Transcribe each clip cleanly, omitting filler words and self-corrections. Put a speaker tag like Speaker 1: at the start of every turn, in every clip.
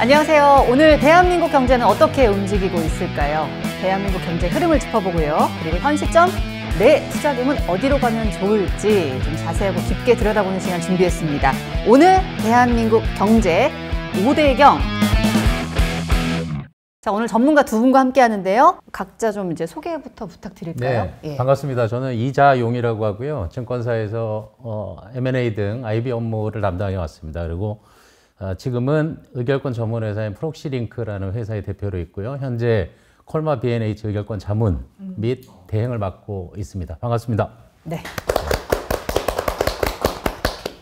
Speaker 1: 안녕하세요. 오늘 대한민국 경제는 어떻게 움직이고 있을까요? 대한민국 경제 흐름을 짚어보고요. 그리고 현 시점 내 투자금은 어디로 가면 좋을지 좀 자세하고 깊게 들여다보는 시간 준비했습니다. 오늘 대한민국 경제 5대경. 자, 오늘 전문가 두 분과 함께 하는데요. 각자 좀 이제 소개부터 부탁드릴까요?
Speaker 2: 네,
Speaker 1: 예.
Speaker 2: 반갑습니다. 저는 이자용이라고 하고요. 증권사에서 M&A 등 IB 업무를 담당해 왔습니다. 그리고 지금은 의결권 전문회사인 프록시링크라는 회사의 대표로 있고요. 현재 콜마 B&H 의결권 자문 및 대행을 맡고 있습니다. 반갑습니다.
Speaker 1: 네.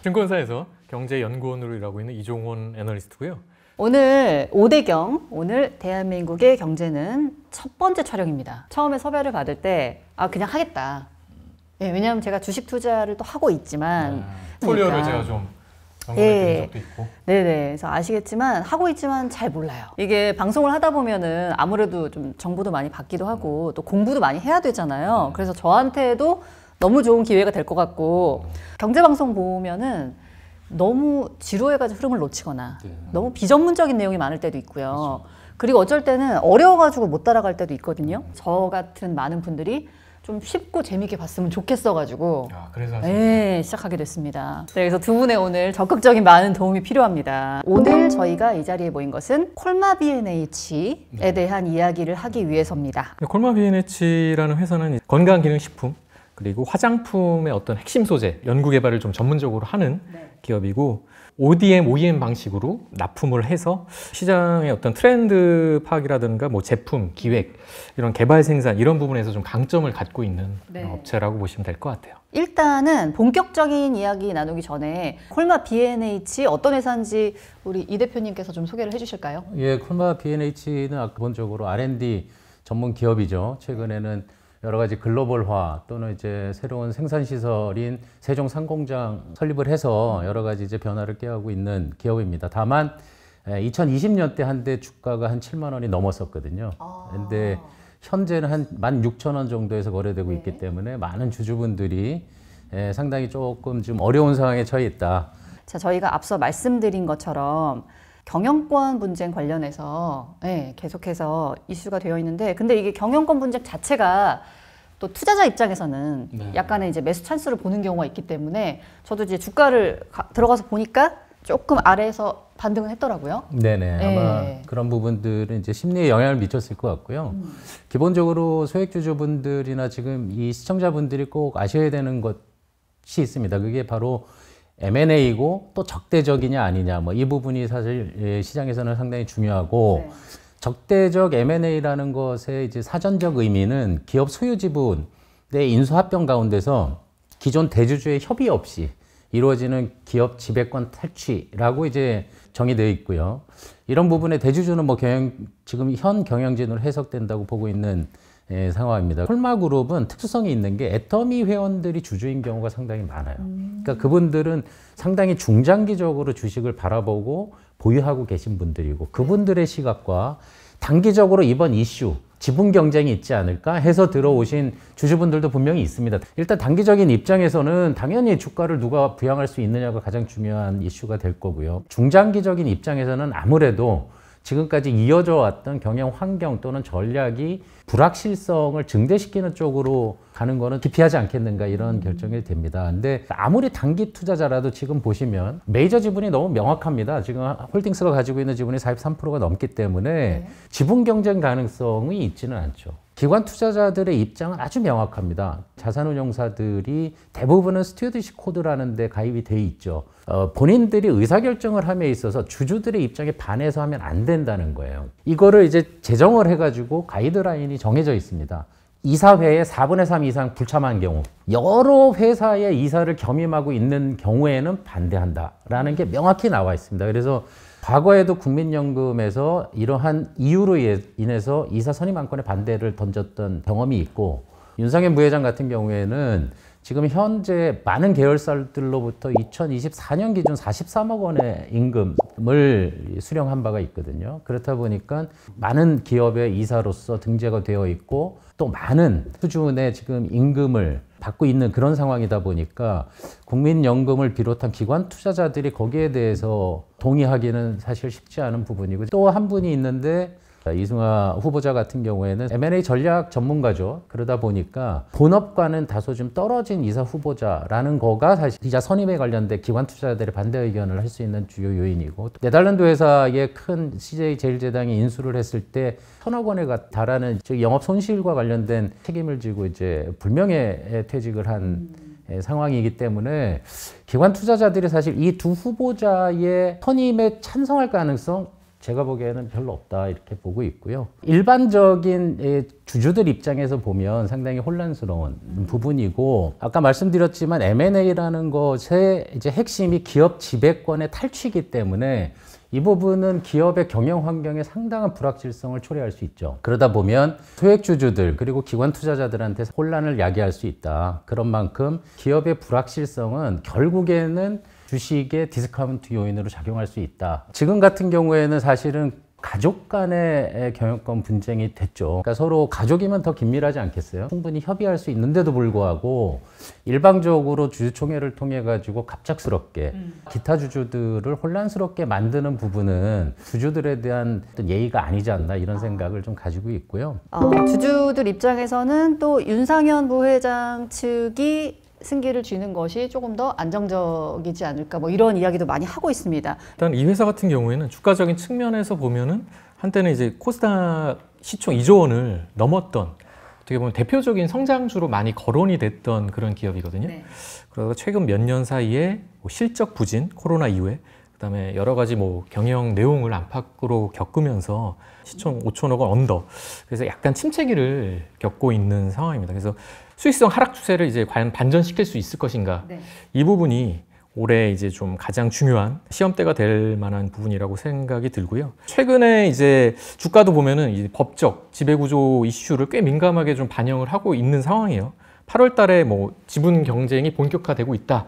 Speaker 3: 증권사에서 경제연구원으로 일하고 있는 이종원 애널리스트고요.
Speaker 1: 오늘 5대경, 오늘 대한민국의 경제는 첫 번째 촬영입니다. 처음에 섭외를 받을 때 그냥 하겠다. 예, 왜냐하면 제가 주식 투자를 또 하고 있지만
Speaker 3: 폴리오를 제가 좀 연구해 본 적도 있고.
Speaker 1: 네네. 그래서 아시겠지만 하고 있지만 잘 몰라요. 이게 방송을 하다 보면은 아무래도 좀 정보도 많이 받기도 하고 또 공부도 많이 해야 되잖아요. 그래서 저한테도 너무 좋은 기회가 될 것 같고 경제방송 보면은 너무 지루해가지고 흐름을 놓치거나 너무 비전문적인 내용이 많을 때도 있고요. 그리고 어쩔 때는 어려워가지고 못 따라갈 때도 있거든요. 저 같은 많은 분들이 좀 쉽고 재밌게 봤으면 좋겠어가지고
Speaker 3: 그래서
Speaker 1: 네, 시작하게 됐습니다. 네, 그래서 두 분의 오늘 적극적인 많은 도움이 필요합니다. 오늘 저희가 이 자리에 모인 것은 콜마 B&H에 대한 이야기를 하기 위해서입니다.
Speaker 3: 콜마 B&H라는 회사는 건강기능식품 그리고 화장품의 어떤 핵심 소재, 연구개발을 좀 전문적으로 하는 기업이고 ODM, OEM 방식으로 납품을 해서 시장의 어떤 트렌드 파악이라든가 뭐 제품, 기획, 이런 개발 생산 이런 부분에서 좀 강점을 갖고 있는 업체라고 보시면 될 것 같아요.
Speaker 1: 일단은 본격적인 이야기 나누기 전에 콜마 B&H 어떤 회사인지 우리 이 대표님께서 좀 소개를 해주실까요?
Speaker 2: 예, 콜마 B&H는 기본적으로 R&D 전문 기업이죠. 최근에는 여러 가지 글로벌화 또는 이제 새로운 생산 시설인 세종 상공장 설립을 해서 여러 가지 이제 변화를 꾀하고 있는 기업입니다. 다만 2020년대 한때 주가가 한 7만 원이 넘었었거든요. 근데 현재는 한 16,000원 정도에서 거래되고 있기 때문에 많은 주주분들이 상당히 조금 좀 어려운 상황에 처해 있다.
Speaker 1: 자, 저희가 앞서 말씀드린 것처럼 경영권 분쟁 관련해서 계속해서 이슈가 되어 있는데, 근데 이게 경영권 분쟁 자체가 또 투자자 입장에서는 약간의 이제 매수 찬스를 보는 경우가 있기 때문에 저도 이제 주가를 들어가서 보니까 조금 아래에서 반등을 했더라고요.
Speaker 2: 네네. 아마 그런 부분들은 이제 심리에 영향을 미쳤을 것 같고요. 기본적으로 소액주주분들이나 지금 이 시청자분들이 꼭 아셔야 되는 것이 있습니다. 그게 바로 M&A고 또 적대적이냐 아니냐 뭐 이 부분이 사실 시장에서는 상당히 중요하고 적대적 M&A라는 것의 이제 사전적 의미는 기업 소유 지분의 인수 합병 가운데서 기존 대주주의 협의 없이 이루어지는 기업 지배권 탈취라고 이제 정의되어 있고요. 이런 부분에 대주주는 뭐 지금 현 경영진으로 해석된다고 보고 있는 상황입니다. 콜마그룹은 특수성이 있는 게 애터미 회원들이 주주인 경우가 상당히 많아요. 그러니까 그분들은 상당히 중장기적으로 주식을 바라보고 보유하고 계신 분들이고 그분들의 시각과 단기적으로 이번 이슈, 지분 경쟁이 있지 않을까 해서 들어오신 주주분들도 분명히 있습니다. 일단 단기적인 입장에서는 당연히 주가를 누가 부양할 수 있느냐가 가장 중요한 이슈가 될 거고요. 중장기적인 입장에서는 아무래도 지금까지 이어져 왔던 경영 환경 또는 전략이 불확실성을 증대시키는 쪽으로 가는 거는 기피하지 않겠는가 이런 결정이 됩니다. 근데 아무리 단기 투자자라도 지금 보시면 메이저 지분이 너무 명확합니다. 지금 홀딩스가 가지고 있는 지분이 43%가 넘기 때문에 지분 경쟁 가능성이 있지는 않죠. 기관 투자자들의 입장은 아주 명확합니다. 자산운용사들이 대부분은 스튜어드십 코드라는 데 가입이 돼 있죠. 본인들이 의사결정을 함에 있어서 주주들의 입장에 반해서 하면 안 된다는 거예요. 이거를 이제 제정을 해가지고 가이드라인이 정해져 있습니다. 이사회의 4분의 3 이상 불참한 경우, 여러 회사의 이사를 겸임하고 있는 경우에는 반대한다라는 게 명확히 나와 있습니다. 그래서 과거에도 국민연금에서 이러한 이유로 인해서 이사 선임 안건에 반대를 던졌던 경험이 있고, 윤상현 부회장 같은 경우에는 지금 현재 많은 계열사들로부터 2024년 기준 43억 원의 임금을 수령한 바가 있거든요. 그렇다 보니까 많은 기업의 이사로서 등재가 되어 있고 또 많은 수준의 지금 임금을 받고 있는 그런 상황이다 보니까 국민연금을 비롯한 기관 투자자들이 거기에 대해서 동의하기는 사실 쉽지 않은 부분이고, 또 한 분이 있는데 이승화 후보자 같은 경우에는 M&A 전략 전문가죠. 그러다 보니까 본업과는 다소 좀 떨어진 이사 후보자라는 거가 사실 이자 선임에 관련된 기관 투자자들의 반대 의견을 할 수 있는 주요 요인이고, 네덜란드 회사의 큰 CJ 제일제당이 인수를 했을 때 1,000억 원에 달하는 즉 영업 손실과 관련된 책임을 지고 이제 불명예 퇴직을 한 상황이기 때문에 기관 투자자들이 사실 이 두 후보자의 선임에 찬성할 가능성 제가 보기에는 별로 없다 이렇게 보고 있고요. 일반적인 주주들 입장에서 보면 상당히 혼란스러운 부분이고, 아까 말씀드렸지만 M&A라는 것의 이제 핵심이 기업 지배권의 탈취이기 때문에 이 부분은 기업의 경영 환경에 상당한 불확실성을 초래할 수 있죠. 그러다 보면 소액주주들 그리고 기관 투자자들한테 혼란을 야기할 수 있다. 그런 만큼 기업의 불확실성은 결국에는 주식의 디스카운트 요인으로 작용할 수 있다. 지금 같은 경우에는 사실은 가족 간의 경영권 분쟁이 됐죠. 그러니까 서로 가족이면 더 긴밀하지 않겠어요? 충분히 협의할 수 있는데도 불구하고 일방적으로 주주총회를 통해 가지고 갑작스럽게 기타 주주들을 혼란스럽게 만드는 부분은 주주들에 대한 어떤 예의가 아니지 않나 이런 생각을 좀 가지고 있고요.
Speaker 1: 주주들 입장에서는 또 윤상현 부회장 측이 승기를 쥐는 것이 조금 더 안정적이지 않을까, 뭐 이런 이야기도 많이 하고 있습니다.
Speaker 3: 일단 이 회사 같은 경우에는 주가적인 측면에서 보면은 한때는 이제 코스닥 시총 2조 원을 넘었던, 어떻게 보면 대표적인 성장주로 많이 거론이 됐던 그런 기업이거든요. 네. 그래서 최근 몇 년 사이에 뭐 실적 부진, 코로나 이후에 그다음에 여러 가지 뭐 경영 내용을 안팎으로 겪으면서 시총 5천억 원 언더, 그래서 약간 침체기를 겪고 있는 상황입니다. 그래서 수익성 하락 추세를 이제 과연 반전시킬 수 있을 것인가, 네. 이 부분이 올해 이제 좀 가장 중요한 시험대가 될 만한 부분이라고 생각이 들고요. 최근에 이제 주가도 보면은 이 법적 지배구조 이슈를 꽤 민감하게 좀 반영을 하고 있는 상황이에요. 8월 달에 뭐 지분 경쟁이 본격화되고 있다,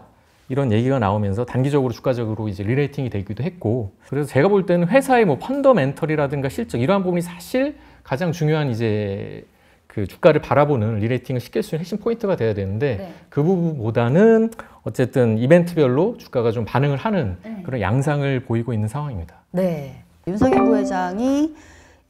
Speaker 3: 이런 얘기가 나오면서 단기적으로 주가적으로 이제 리레이팅이 되기도 했고, 그래서 제가 볼 때는 회사의 뭐 펀더멘털이라든가 실적, 이러한 부분이 사실 가장 중요한 이제 그 주가를 바라보는 리레이팅을 시킬 수 있는 핵심 포인트가 돼야 되는데, 네. 그 부분보다는 어쨌든 이벤트별로 주가가 좀 반응을 하는 그런 양상을 보이고 있는 상황입니다.
Speaker 1: 네, 윤상현 부회장이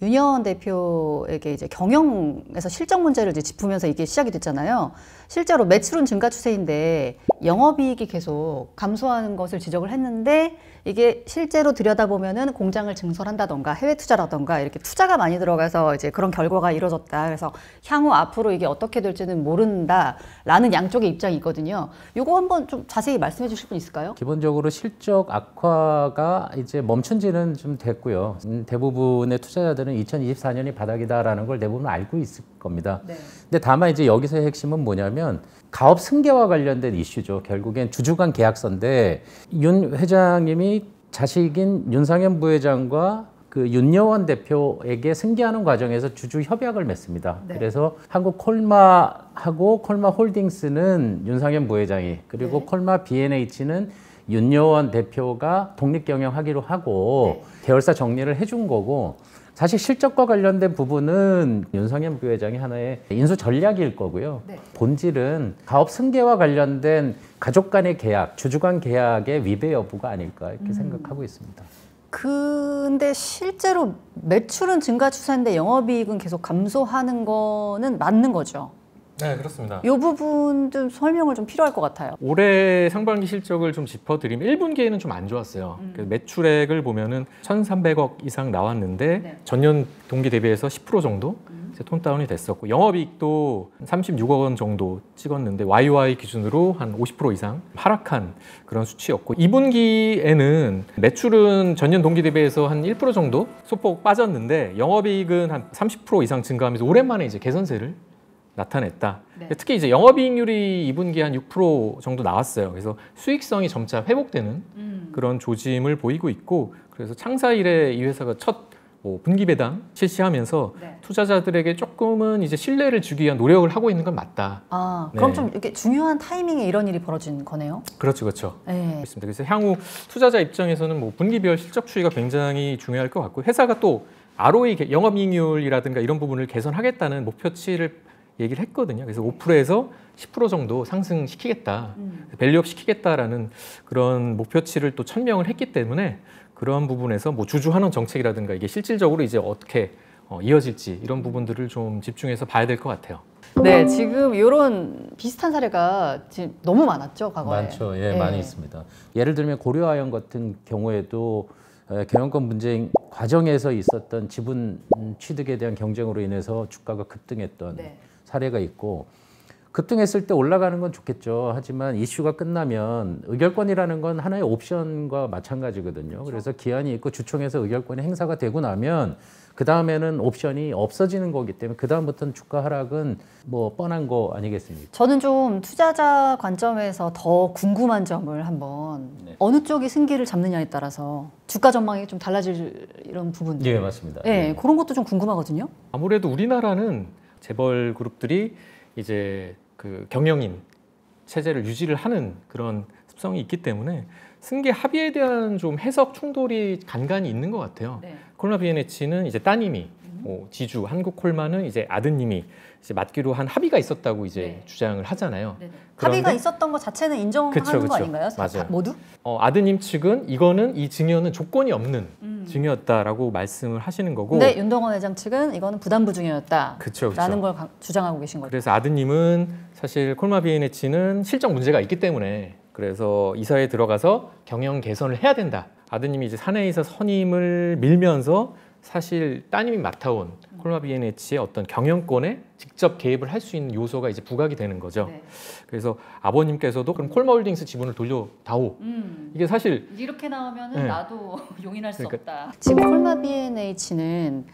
Speaker 1: 윤여원 대표에게 이제 경영에서 실적 문제를 이제 짚으면서 이게 시작이 됐잖아요. 실제로 매출은 증가 추세인데 영업이익이 계속 감소하는 것을 지적을 했는데, 이게 실제로 들여다보면은 공장을 증설한다던가 해외 투자라던가 이렇게 투자가 많이 들어가서 이제 그런 결과가 이루어졌다. 그래서 향후 앞으로 이게 어떻게 될지는 모른다라는 양쪽의 입장이 있거든요. 요거 한번 좀 자세히 말씀해 주실 분 있을까요?
Speaker 2: 기본적으로 실적 악화가 이제 멈춘 지는 좀 됐고요. 대부분의 투자자들은 2024년이 바닥이다라는 걸 대부분 알고 있을 겁니다. 네. 근데 다만 이제 여기서의 핵심은 뭐냐면 가업 승계와 관련된 이슈죠. 결국엔 주주 간 계약서인데 윤 회장님이 자식인 윤상현 부회장과 그 윤여원 대표에게 승계하는 과정에서 주주 협약을 맺습니다. 네. 그래서 한국 콜마하고 콜마홀딩스는 윤상현 부회장이, 그리고 네. 콜마 B&H는 윤여원 대표가 독립 경영하기로 하고 네. 계열사 정리를 해준 거고, 사실 실적과 관련된 부분은 윤상현 부회장이 하나의 인수 전략일 거고요. 네. 본질은 가업 승계와 관련된 가족 간의 계약, 주주 간 계약의 위배 여부가 아닐까 이렇게 생각하고 있습니다.
Speaker 1: 근데 실제로 매출은 증가 추세인데 영업이익은 계속 감소하는 거는 맞는 거죠?
Speaker 3: 네, 그렇습니다.
Speaker 1: 이 부분 좀 설명을 좀 필요할 것 같아요.
Speaker 3: 올해 상반기 실적을 좀 짚어드리면 1분기에는 좀 안 좋았어요. 매출액을 보면은 1,300억 이상 나왔는데 네. 전년 동기 대비해서 10% 정도 톤 다운이 됐었고, 영업이익도 36억 원 정도 찍었는데 YOY 기준으로 한 50% 이상 하락한 그런 수치였고, 2분기에는 매출은 전년 동기 대비해서 한 1% 정도 소폭 빠졌는데 영업이익은 한 30% 이상 증가하면서 오랜만에 이제 개선세를 나타냈다. 네. 특히 이제 영업이익률이 2분기에 한 6% 정도 나왔어요. 그래서 수익성이 점차 회복되는 그런 조짐을 보이고 있고, 그래서 창사 이래 이 회사가 첫 뭐 분기 배당 실시하면서
Speaker 1: 네.
Speaker 3: 투자자들에게 조금은 이제 신뢰를 주기 위한 노력을 하고 있는 건 맞다.
Speaker 1: 아, 그럼
Speaker 3: 네.
Speaker 1: 좀 이렇게 중요한 타이밍에 이런 일이 벌어진 거네요.
Speaker 3: 그렇죠, 그렇죠.
Speaker 1: 네.
Speaker 3: 그렇습니다. 그래서 향후 투자자 입장에서는 뭐 분기별 실적 추이가 굉장히 중요할 것 같고 회사가 또 ROE 영업이익률이라든가 이런 부분을 개선하겠다는 목표치를 얘기를 했거든요. 그래서 5%에서 10% 정도 상승시키겠다, 밸류업 시키겠다라는 그런 목표치를 또 천명을 했기 때문에 그런 부분에서 뭐 주주 환원 정책이라든가 이게 실질적으로 이제 어떻게 이어질지 이런 부분들을 좀 집중해서 봐야 될 것 같아요.
Speaker 1: 네, 지금 이런 비슷한 사례가 지금 너무 많았죠, 과거에.
Speaker 2: 많죠. 예, 많이 있습니다. 예를 들면 고려아연 같은 경우에도 경영권 분쟁 과정에서 있었던 지분 취득에 대한 경쟁으로 인해서 주가가 급등했던
Speaker 1: 네.
Speaker 2: 사례가 있고 급등했을 때 올라가는 건 좋겠죠. 하지만 이슈가 끝나면 의결권이라는 건 하나의 옵션과 마찬가지거든요. 그래서 기한이 있고 주총에서 의결권이 행사가 되고 나면 그 다음에는 옵션이 없어지는 거기 때문에 그 다음부터는 주가 하락은 뭐 뻔한 거 아니겠습니까?
Speaker 1: 저는 좀 투자자 관점에서 더 궁금한 점을 한번 어느 쪽이 승기를 잡느냐에 따라서 주가 전망이 좀 달라질 이런 부분들.
Speaker 2: 예, 맞습니다.
Speaker 1: 네, 그런 것도 좀 궁금하거든요.
Speaker 3: 아무래도 우리나라는 재벌 그룹들이 이제 그 경영인 체제를 유지를 하는 그런 습성이 있기 때문에 승계 합의에 대한 좀 해석 충돌이 간간히 있는 것 같아요.
Speaker 1: 네.
Speaker 3: 콜마 비엔에치는 이제 따님이 지주 한국콜마는 이제 아드님이 이제 맡기로 한 합의가 있었다고 이제
Speaker 1: 네.
Speaker 3: 주장을 하잖아요.
Speaker 1: 합의가
Speaker 3: 그런데
Speaker 1: 있었던 것 자체는 인정하는
Speaker 3: 그쵸,
Speaker 1: 거
Speaker 3: 그쵸.
Speaker 1: 아닌가요?
Speaker 3: 맞아요.
Speaker 1: 모두?
Speaker 3: 아드님 측은 이거는 이 증여는 조건이 없는 증여였다라고 말씀을 하시는 거고.
Speaker 1: 근데 윤동원 회장 측은 이거는 부담부 중이었다.
Speaker 3: 그쵸, 그쵸.
Speaker 1: 라는 걸 주장하고 계신 거죠.
Speaker 3: 그래서 아드님은 사실 콜마 비엔에치는 실적 문제가 있기 때문에 그래서 이사회에 들어가서 경영 개선을 해야 된다. 아드님이 이제 사내이사 선임을 밀면서 사실 따님이 맡아온 콜마 비엔에치의 어떤 경영권에 직접 개입을 할 수 있는 요소가 이제 부각이 되는 거죠.
Speaker 1: 네.
Speaker 3: 그래서 아버님께서도 그럼 콜마홀딩스 지분을 돌려다오. 이게 사실
Speaker 1: 이렇게 나오면
Speaker 3: 네.
Speaker 1: 나도 용인할 수
Speaker 3: 그러니까-
Speaker 1: 없다. 지금 콜마 B&H는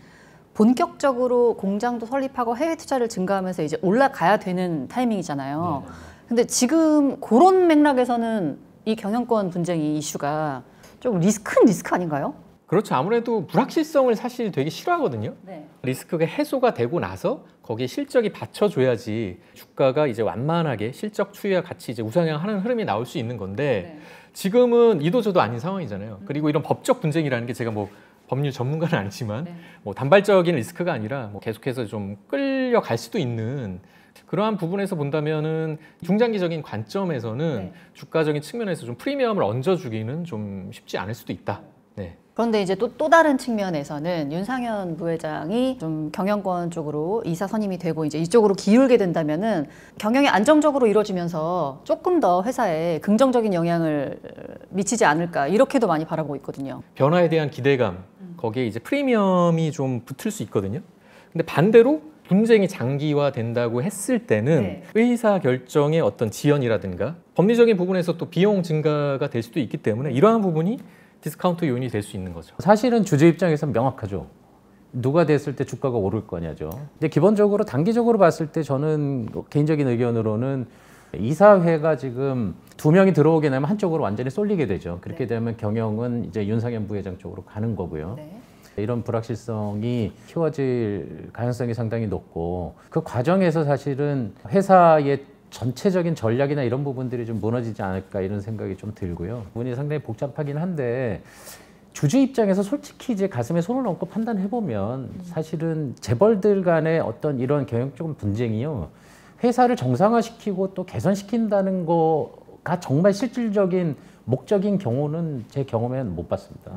Speaker 1: 본격적으로 공장도 설립하고 해외 투자를 증가하면서 이제 올라가야 되는 타이밍이잖아요. 근데 지금 그런 맥락에서는 이 경영권 분쟁이 이슈가 좀 큰 리스크 아닌가요?
Speaker 3: 그렇죠. 아무래도 불확실성을 사실 되게 싫어하거든요.
Speaker 1: 네.
Speaker 3: 리스크가 해소가 되고 나서 거기에 실적이 받쳐줘야지 주가가 이제 완만하게 실적 추이와 같이 이제 우상향하는 흐름이 나올 수 있는 건데 지금은 이도저도 아닌 상황이잖아요. 그리고 이런 법적 분쟁이라는 게 제가 뭐 법률 전문가는 아니지만 뭐 단발적인 리스크가 아니라 뭐 계속해서 좀 끌려갈 수도 있는 그러한 부분에서 본다면은 중장기적인 관점에서는 주가적인 측면에서 좀 프리미엄을 얹어주기는 좀 쉽지 않을 수도 있다. 네.
Speaker 1: 그런데 이제 또 다른 측면에서는 윤상현 부회장이 좀 경영권 쪽으로 이사 선임이 되고 이제 이쪽으로 기울게 된다면은 경영이 안정적으로 이루어지면서 조금 더 회사에 긍정적인 영향을 미치지 않을까 이렇게도 많이 바라보고 있거든요.
Speaker 3: 변화에 대한 기대감, 거기에 이제 프리미엄이 좀 붙을 수 있거든요. 근데 반대로 분쟁이 장기화된다고 했을 때는 의사 결정의 어떤 지연이라든가 법리적인 부분에서 또 비용 증가가 될 수도 있기 때문에 이러한 부분이 디스카운트 요인이 될 수 있는 거죠.
Speaker 2: 사실은 주주 입장에서는 명확하죠. 누가 됐을 때 주가가 오를 거냐죠. 근데 기본적으로 단기적으로 봤을 때 저는 개인적인 의견으로는 이사회가 지금 2명이 들어오게 되면 한쪽으로 완전히 쏠리게 되죠. 그렇게 되면 경영은 이제 윤상현 부회장 쪽으로 가는 거고요. 이런 불확실성이 키워질 가능성이 상당히 높고 그 과정에서 사실은 회사의 전체적인 전략이나 이런 부분들이 좀 무너지지 않을까 이런 생각이 좀 들고요. 부분이 상당히 복잡하긴 한데 주주 입장에서 솔직히 이제 가슴에 손을 얹고 판단해 보면 사실은 재벌들 간의 어떤 이런 경영적 분쟁이요. 회사를 정상화시키고 또 개선시킨다는 거가 정말 실질적인 목적인 경우는 제 경험에는 못 봤습니다.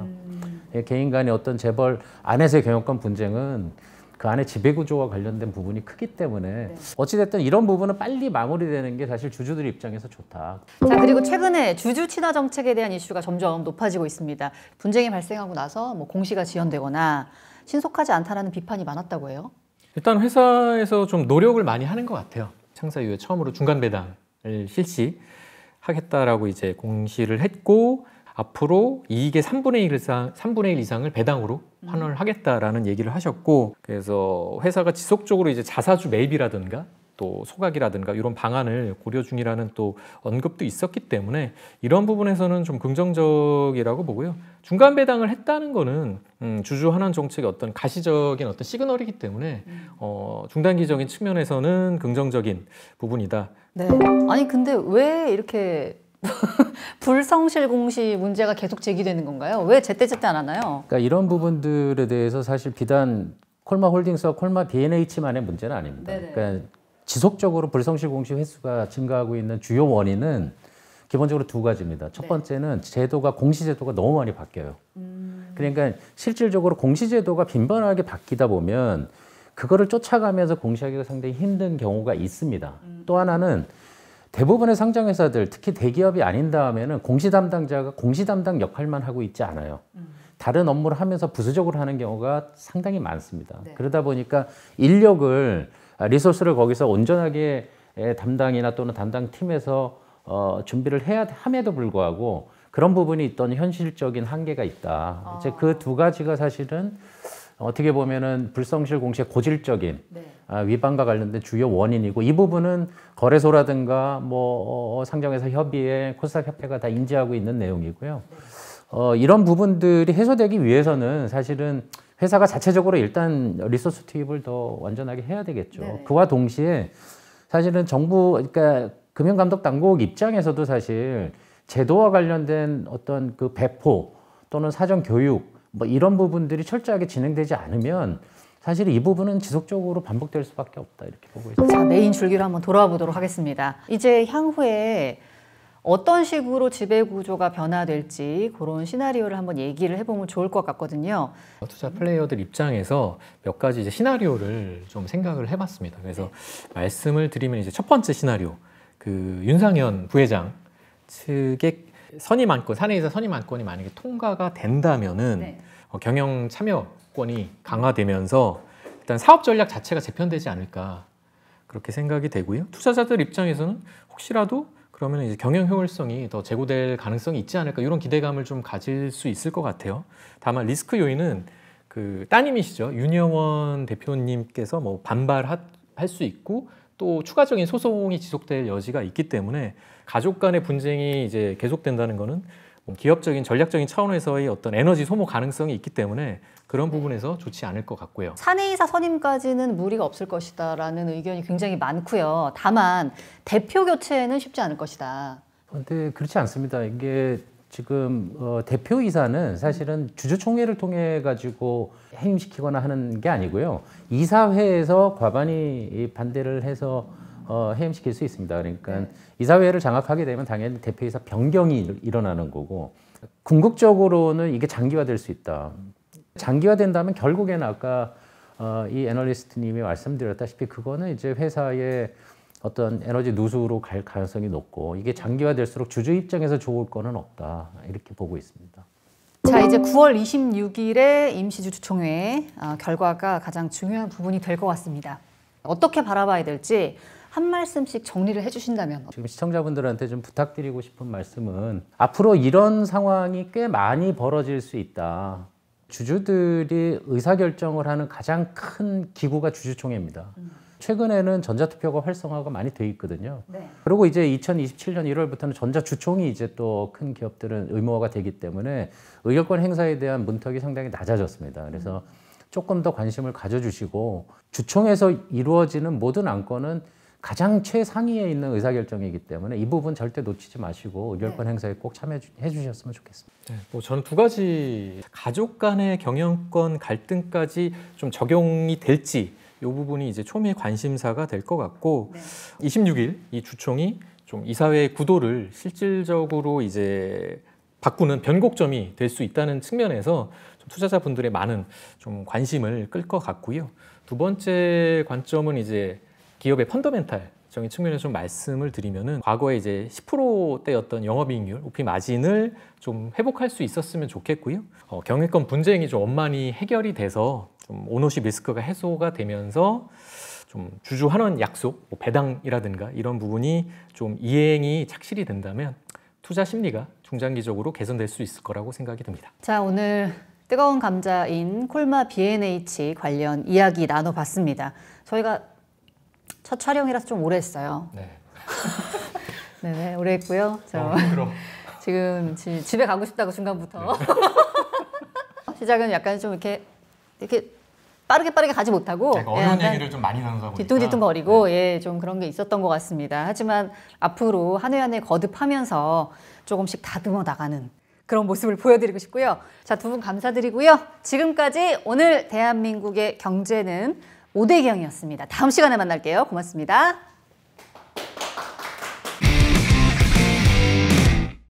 Speaker 2: 개인 간의 어떤 재벌 안에서의 경영권 분쟁은 그 안에 지배구조와 관련된 부분이 크기 때문에 어찌됐든 이런 부분은 빨리 마무리되는 게 사실 주주들 입장에서 좋다.
Speaker 1: 자, 그리고 최근에 주주 친화 정책에 대한 이슈가 점점 높아지고 있습니다. 분쟁이 발생하고 나서 뭐 공시가 지연되거나 신속하지 않다라는 비판이 많았다고 해요.
Speaker 3: 일단 회사에서 좀 노력을 많이 하는 것 같아요. 창사 이후에 처음으로 중간 배당을 실시하겠다라고 이제 공시를 했고 앞으로 이익의 3분의 1 이상을 배당으로 환원을 하겠다라는 얘기를 하셨고 그래서 회사가 지속적으로 이제 자사주 매입이라든가 또 소각이라든가 이런 방안을 고려 중이라는 또 언급도 있었기 때문에 이런 부분에서는 좀 긍정적이라고 보고요. 중간 배당을 했다는 거는 주주 환원 정책의 어떤 가시적인 어떤 시그널이기 때문에 중단기적인 측면에서는 긍정적인 부분이다.
Speaker 1: 네. 아니 근데 왜 이렇게 불성실 공시 문제가 계속 제기되는 건가요? 왜 제때제때 안 하나요?
Speaker 2: 그러니까 이런 부분들에 대해서 사실 비단 콜마홀딩스와 콜마 B&H만의 문제는 아닙니다.
Speaker 1: 네네.
Speaker 2: 그러니까 지속적으로 불성실 공시 횟수가 증가하고 있는 주요 원인은 기본적으로 두 가지입니다. 첫 번째는 제도가 공시제도가 너무 많이 바뀌어요. 그러니까 실질적으로 공시제도가 빈번하게 바뀌다 보면 그거를 쫓아가면서 공시하기가 상당히 힘든 경우가 있습니다. 또 하나는 대부분의 상장회사들, 특히 대기업이 아닌 다음에는 공시 담당자가 공시 담당 역할만 하고 있지 않아요. 다른 업무를 하면서 부수적으로 하는 경우가 상당히 많습니다.
Speaker 1: 네.
Speaker 2: 그러다 보니까 인력을, 리소스를 거기서 온전하게 담당이나 또는 담당팀에서 준비를 해야 함에도 불구하고 그런 부분이 있던 현실적인 한계가 있다. 이제 그 두 가지가 사실은 어떻게 보면은 불성실 공시의 고질적인 위반과 관련된 주요 원인이고, 이 부분은 거래소라든가 뭐 상장회사 협의회, 코스닥 협회가 다 인지하고 있는 내용이고요. 이런 부분들이 해소되기 위해서는 사실은 회사가 자체적으로 일단 리소스 투입을 더 완전하게 해야 되겠죠.
Speaker 1: 네네.
Speaker 2: 그와 동시에 사실은 정부, 그러니까 금융감독당국 입장에서도 사실 제도와 관련된 어떤 그 배포 또는 사전 교육 뭐 이런 부분들이 철저하게 진행되지 않으면 사실 이 부분은 지속적으로 반복될 수밖에 없다, 이렇게 보고 있습니다.
Speaker 1: 자, 메인 줄기로 한번 돌아와 보도록 하겠습니다. 이제 향후에 어떤 식으로 지배구조가 변화될지 그런 시나리오를 한번 얘기를 해보면 좋을 것 같거든요.
Speaker 3: 투자 플레이어들 입장에서 몇 가지 이제 시나리오를 좀 생각을 해봤습니다. 그래서 말씀을 드리면 이제 첫 번째 시나리오, 그 윤상현 부회장 측의 선임 안건, 사내이사 선임 안건이 만약에 통과가 된다면은 경영 참여권이 강화되면서 일단 사업 전략 자체가 재편되지 않을까, 그렇게 생각이 되고요. 투자자들 입장에서는 혹시라도 그러면 이제 경영 효율성이 더 제고될 가능성이 있지 않을까, 이런 기대감을 좀 가질 수 있을 것 같아요. 다만 리스크 요인은 그 따님이시죠, 윤여원 대표님께서 뭐 반발할 수 있고 또 추가적인 소송이 지속될 여지가 있기 때문에 가족 간의 분쟁이 이제 계속된다는 거는 뭐 기업적인 전략적인 차원에서의 어떤 에너지 소모 가능성이 있기 때문에 그런 부분에서 좋지 않을 것 같고요.
Speaker 1: 사내이사 선임까지는 무리가 없을 것이다라는 의견이 굉장히 많고요. 다만 대표 교체는 쉽지 않을 것이다.
Speaker 2: 근데 그렇지 않습니다. 이게 지금 대표이사는 사실은 주주총회를 통해 가지고 해임시키거나 하는 게 아니고요. 이사회에서 과반이 반대를 해서 해임시킬 수 있습니다. 그러니까 이사회를 장악하게 되면 당연히 대표이사 변경이 일어나는 거고, 궁극적으로는 이게 장기화될 수 있다. 장기화된다면 결국에는 아까 이 애널리스트님이 말씀드렸다시피 그거는 이제 회사의 어떤 에너지 누수로 갈 가능성이 높고, 이게 장기화될수록 주주 입장에서 좋을 거는 없다, 이렇게 보고 있습니다.
Speaker 1: 자, 이제 9월 26일에 임시주주총회 결과가 가장 중요한 부분이 될 것 같습니다. 어떻게 바라봐야 될지 한 말씀씩 정리를 해주신다면.
Speaker 2: 지금 시청자분들한테 좀 부탁드리고 싶은 말씀은, 앞으로 이런 상황이 꽤 많이 벌어질 수 있다. 주주들이 의사결정을 하는 가장 큰 기구가 주주총회입니다. 최근에는 전자투표가 활성화가 많이 돼 있거든요. 그리고 이제 2027년 1월부터는 전자주총이 이제 또 큰 기업들은 의무화가 되기 때문에 의결권 행사에 대한 문턱이 상당히 낮아졌습니다. 그래서 조금 더 관심을 가져주시고, 주총에서 이루어지는 모든 안건은 가장 최상위에 있는 의사결정이기 때문에 이 부분 절대 놓치지 마시고 의결권 행사에 꼭 참여해 주셨으면 좋겠습니다.
Speaker 3: 네, 뭐 저는 두 가지, 가족 간의 경영권 갈등까지 좀 적용이 될지 이 부분이 이제 초미의 관심사가 될 것 같고, 26일 이 주총이 좀 이사회의 구도를 실질적으로 이제 바꾸는 변곡점이 될 수 있다는 측면에서 좀 투자자분들의 많은 좀 관심을 끌 것 같고요. 두 번째 관점은 이제 기업의 펀더멘탈적인 측면에서 좀 말씀을 드리면은, 과거에 이제 10%대였던 영업이익률, OP 마진을 좀 회복할 수 있었으면 좋겠고요. 경영권 분쟁이 좀 원만히 해결이 돼서 좀 오너십 리스크가 해소가 되면서 좀 주주 환원 약속, 뭐 배당이라든가 이런 부분이 좀 이행이 착실히 된다면 투자 심리가 중장기적으로 개선될 수 있을 거라고 생각이 듭니다.
Speaker 1: 자, 오늘 뜨거운 감자인 콜마 B&H 관련 이야기 나눠봤습니다. 저희가 첫 촬영이라서 좀 오래 했어요.
Speaker 3: 네.
Speaker 1: 네네, 오래 했고요.
Speaker 3: 힘들어.
Speaker 1: 지금 집에 가고 싶다고 중간부터. 시작은 약간 좀 이렇게 빠르게 가지 못하고
Speaker 3: 어려운 얘기를 좀 많이 나누다 보니까
Speaker 1: 뒤뚱뒤뚱거리고 좀 그런 게 있었던 것 같습니다. 하지만 앞으로 한 해 한 해 거듭하면서 조금씩 다듬어 나가는 그런 모습을 보여드리고 싶고요. 자, 두 분 감사드리고요. 지금까지 오늘 대한민국의 경제는 오대경이었습니다. 다음 시간에 만날게요. 고맙습니다.